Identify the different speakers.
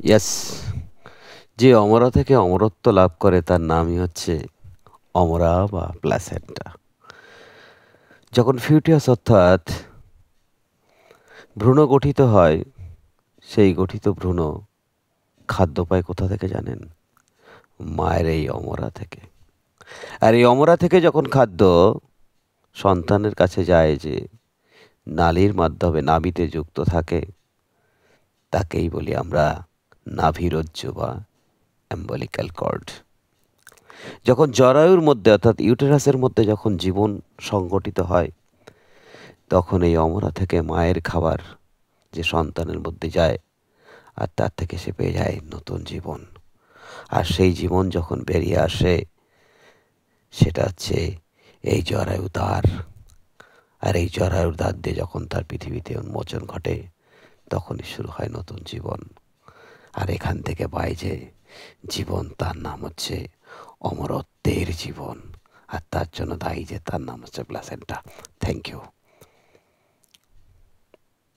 Speaker 1: Yes, যে অমরা থেকে অমরত্ব লাভ করে তার নামই হচ্ছে অমরা বা প্ল্যাসেন্টা। যখন ফিউটিয়াস অর্থাৎ ভ্রূণ গঠিত হয়, সেই গঠিত ভ্রূণ খাদ্য পায় কোথা থেকে জানেন? মায়ের এই অমরা থেকে। আর এই অমরা থেকে যখন খাদ্য সন্তানের কাছে যায়, যে নালীর মাধ্যমে নাভিতে যুক্ত থাকে, তাকেই বলি আমরা নাভিরজ্জু বা অ্যাম্বলিক্যাল কর্ড। যখন জরায়ুর মধ্যে অর্থাৎ ইউটেরাসের মধ্যে যখন জীবন সংগঠিত হয়, তখন এই অমরা থেকে মায়ের খাবার যে সন্তানের মধ্যে যায়, আর তার থেকে সে পেয়ে যায় নতুন জীবন। আর সেই জীবন যখন বেরিয়ে আসে, সেটা হচ্ছে এই জরায়ু দ্বার। আর এই জরায়ুর দ্বার দিয়ে যখন তার পৃথিবীতে উন্মোচন ঘটে, তখনই শুরু হয় নতুন জীবন। আর এখান থেকে পায় যে জীবন, তার নাম হচ্ছে অমরত্বের জীবন। আর তার জন্য দায়ী যে তার নাম হচ্ছে প্লাসেন্টা। Thank you.